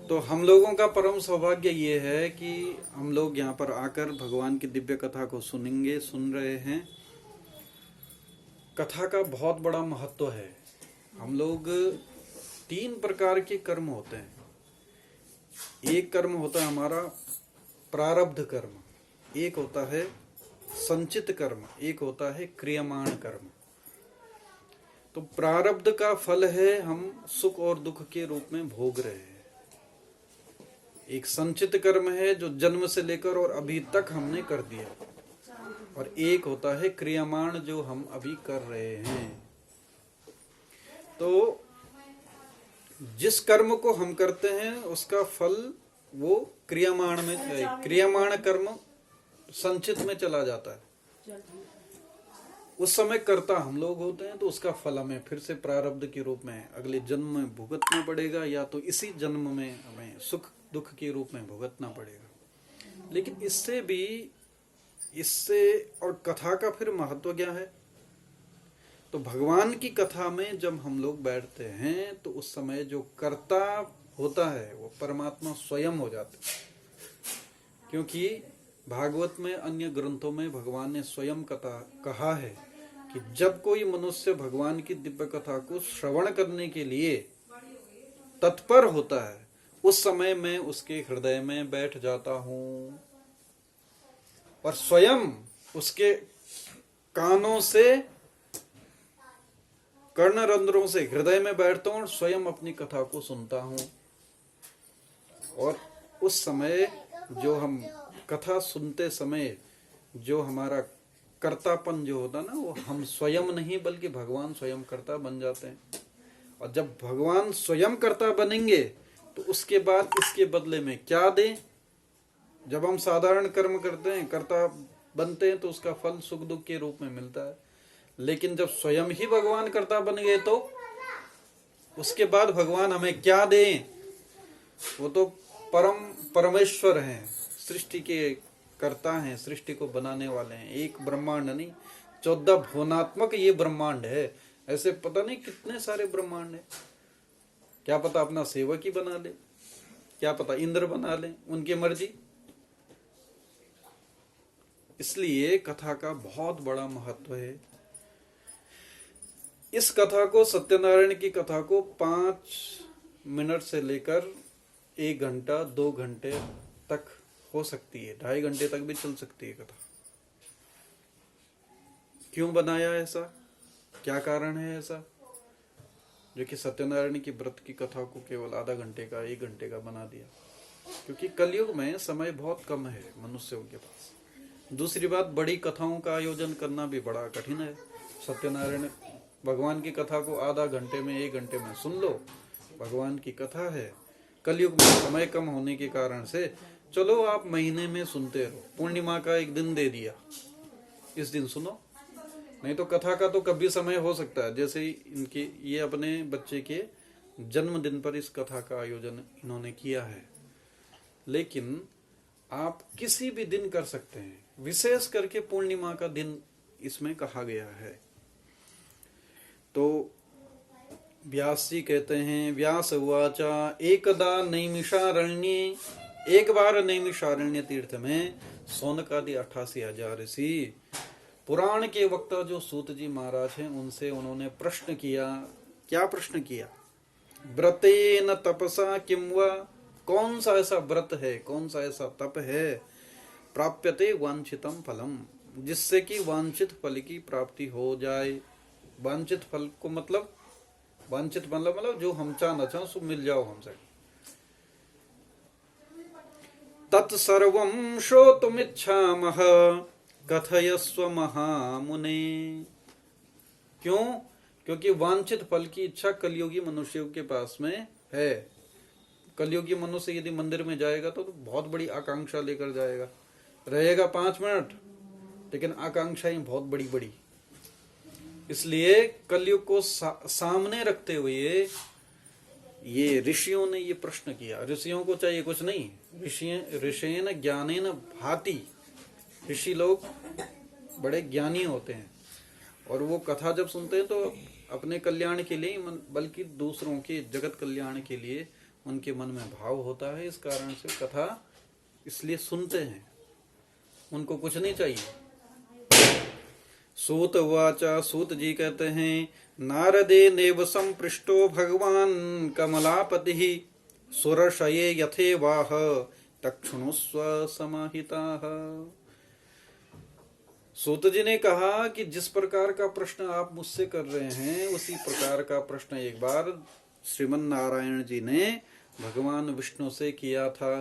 तो हम लोगों का परम सौभाग्य ये है कि हम लोग यहाँ पर आकर भगवान की दिव्य कथा को सुन रहे हैं। कथा का बहुत बड़ा महत्व है। हम लोग 3 प्रकार के कर्म होते हैं। एक कर्म होता है हमारा प्रारब्ध कर्म, एक होता है संचित कर्म, एक होता है क्रियमाण कर्म। तो प्रारब्ध का फल है हम सुख और दुख के रूप में भोग रहे हैं। एक संचित कर्म है जो जन्म से लेकर और अभी तक हमने कर दिया, और एक होता है क्रियमाण जो हम अभी कर रहे हैं। तो जिस कर्म को हम करते हैं उसका फल वो क्रियमाण कर्म संचित में चला जाता है। उस समय कर्ता हम लोग होते हैं, तो उसका फल हमें फिर से प्रारब्ध के रूप में अगले जन्म में भुगतना पड़ेगा, या तो इसी जन्म में हमें सुख दुख के रूप में भुगतना पड़ेगा। लेकिन इससे और कथा का फिर महत्व क्या है? तो भगवान की कथा में जब हम लोग बैठते हैं तो उस समय जो कर्ता होता है वो परमात्मा स्वयं हो जाता है। क्योंकि भागवत में, अन्य ग्रंथों में भगवान ने स्वयं कहा है कि जब कोई मनुष्य भगवान की दिव्य कथा को श्रवण करने के लिए तत्पर होता है, उस समय मैं उसके हृदय में बैठ जाता हूं और स्वयं उसके कानों से, कर्णरंध्रों से हृदय में बैठता हूं और स्वयं अपनी कथा को सुनता हूं। और उस समय जो हम कथा सुनते समय जो हमारा कर्तापन जो होता ना, वो हम स्वयं नहीं बल्कि भगवान स्वयं कर्ता बन जाते हैं। और जब भगवान स्वयं कर्ता बनेंगे तो उसके बाद इसके बदले में क्या दें? जब हम साधारण कर्म करते हैं, कर्ता बनते हैं, तो उसका फल सुख दुख के रूप में मिलता है। लेकिन जब स्वयं ही भगवान कर्ता बन गए तो उसके बाद भगवान हमें क्या दें? वो तो परमेश्वर हैं, सृष्टि के कर्ता हैं, सृष्टि को बनाने वाले हैं। एक ब्रह्मांड नहीं, 14 भुवनात्मक ये ब्रह्मांड है। ऐसे पता नहीं कितने सारे ब्रह्मांड है। क्या पता अपना सेवक ही बना ले, क्या पता इंद्र बना ले, उनकी मर्जी। इसलिए कथा का बहुत बड़ा महत्व है। इस कथा को, सत्यनारायण की कथा को 5 मिनट से लेकर 1 घंटा 2 घंटे तक हो सकती है, 2.5 घंटे तक भी चल सकती है कथा। क्यों बनाया ऐसा? क्या कारण है ऐसा जो कि सत्यनारायण की व्रत की कथा को केवल आधा घंटे का, 1 घंटे का बना दिया? क्योंकि कलयुग में समय बहुत कम है मनुष्यों के पास। दूसरी बात, बड़ी कथाओं का आयोजन करना भी बड़ा कठिन है। सत्यनारायण भगवान की कथा को आधा घंटे में, 1 घंटे में सुन लो, भगवान की कथा है। कलयुग में समय कम होने के कारण से चलो आप महीने में सुनते रहो, पूर्णिमा का एक दिन दे दिया, इस दिन सुनो। नहीं तो कथा का तो कभी समय हो सकता है। जैसे इनके ये अपने बच्चे के जन्मदिन पर इस कथा का आयोजन इन्होंने किया है। लेकिन आप किसी भी दिन कर सकते हैं, विशेष करके पूर्णिमा का दिन इसमें कहा गया है। तो व्यास जी कहते हैं, व्यास उवाचा एकदा नैमिषारण्ये, एक बार नैमिषारण्य तीर्थ में सौनकादि 88,000 ऋषि, पुराण के वक्ता जो सूत जी महाराज हैं, उनसे उन्होंने प्रश्न किया। क्या प्रश्न किया? व्रतेन तपसा किम वा, कौन सा ऐसा व्रत है, कौन सा ऐसा तप है, प्राप्यते वांछितम फलम, जिससे कि वांछित फल की प्राप्ति हो जाए। वांछित फल को मतलब, वांछित मतलब जो हम चाह सो मिल जाओ हमसे। तत्सर्वं श्रोतुमिच्छामः कथयस्व महामुने। क्यों? क्योंकि वांछित फल की इच्छा कलयुगी मनुष्यों के पास में है। कलयुगी मनुष्य यदि मंदिर में जाएगा तो बहुत बड़ी आकांक्षा लेकर जाएगा। रहेगा 5 मिनट, लेकिन आकांक्षाएं बहुत बड़ी बड़ी। इसलिए कलयुग को सामने रखते हुए ये ऋषियों ने ये प्रश्न किया। ऋषियों को चाहिए कुछ नहीं, ऋषेन ज्ञानेन भाति। ऋषि लोग बड़े ज्ञानी होते हैं, और वो कथा जब सुनते हैं तो अपने कल्याण के लिए बल्कि दूसरों के जगत कल्याण के लिए उनके मन में भाव होता है, इस कारण से कथा इसलिए सुनते हैं, उनको कुछ नहीं चाहिए। सूत वाचा, सूत जी कहते हैं, नारदे नेव संपृष्टो भगवान कमलापति सुरशये यथे वाह तक्षुणुस्व समाहिताः। सूत जी ने कहा कि जिस प्रकार का प्रश्न आप मुझसे कर रहे हैं उसी प्रकार का प्रश्न एक बार श्रीमन नारायण जी ने भगवान विष्णु से किया था।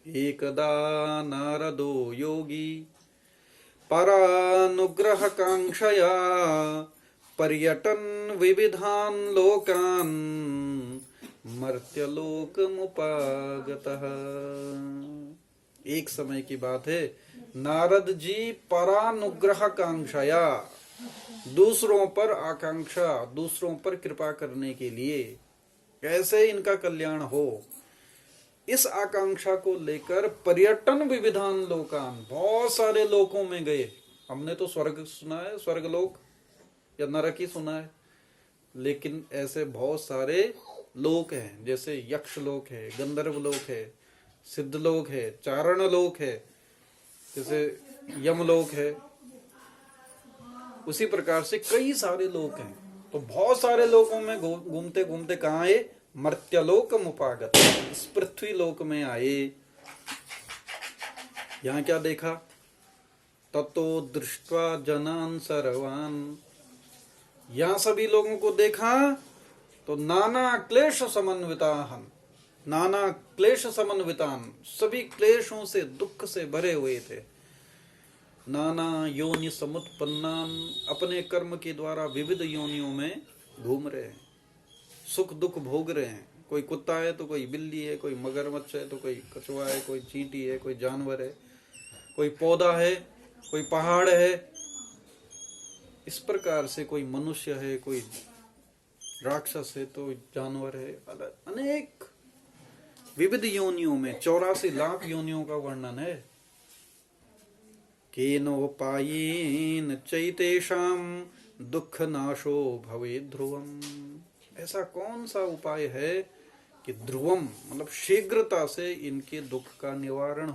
एकदा नारदो योगी परानुग्रह कांक्षया पर्यटन विविधान लोकान मर्त्यलोकमुपागतः। एक समय की बात है, नारद जी परानुग्रह कांक्षया, दूसरों पर आकांक्षा, दूसरों पर कृपा करने के लिए कैसे इनका कल्याण हो, इस आकांक्षा को लेकर पर्यटन विविधान लोकान, बहुत सारे लोकों में गए। हमने तो स्वर्ग सुना है, स्वर्ग लोक या नरक ही सुना है, लेकिन ऐसे बहुत सारे लोक हैं, जैसे यक्ष लोक है, गंधर्व लोक है, सिद्ध लोक है, चारण लोक है, जैसे यमलोक है। उसी प्रकार से कई सारे लोक हैं। तो बहुत सारे लोकों में घूमते घूमते कहाँ आए? मर्त्यलोक मुपागत, इस पृथ्वी लोक में आए। यहाँ क्या देखा? ततो दृष्ट्वा जनान सर्वान, यहाँ सभी लोगों को देखा तो नाना क्लेश समन्विताहन, नाना क्लेश समन्वितान, सभी क्लेशों से, दुख से भरे हुए थे। नाना योनि समुत्पन्नान, अपने कर्म के द्वारा विविध योनियों में घूम रहे हैं, सुख दुख भोग रहे हैं। कोई कुत्ता है तो कोई बिल्ली है, कोई मगरमच्छ है तो कोई कछुआ है, कोई चींटी है, कोई जानवर है, कोई पौधा है, कोई पहाड़ है। इस प्रकार से कोई मनुष्य है, कोई राक्षस है तो जानवर है, अनेक विविध योनियों में 84 लाख योनियों का वर्णन है। केनोपायेन चैतेषां दुख नाशो भवे ध्रुवम, ऐसा कौन सा उपाय है कि ध्रुवम मतलब शीघ्रता से इनके दुख का निवारण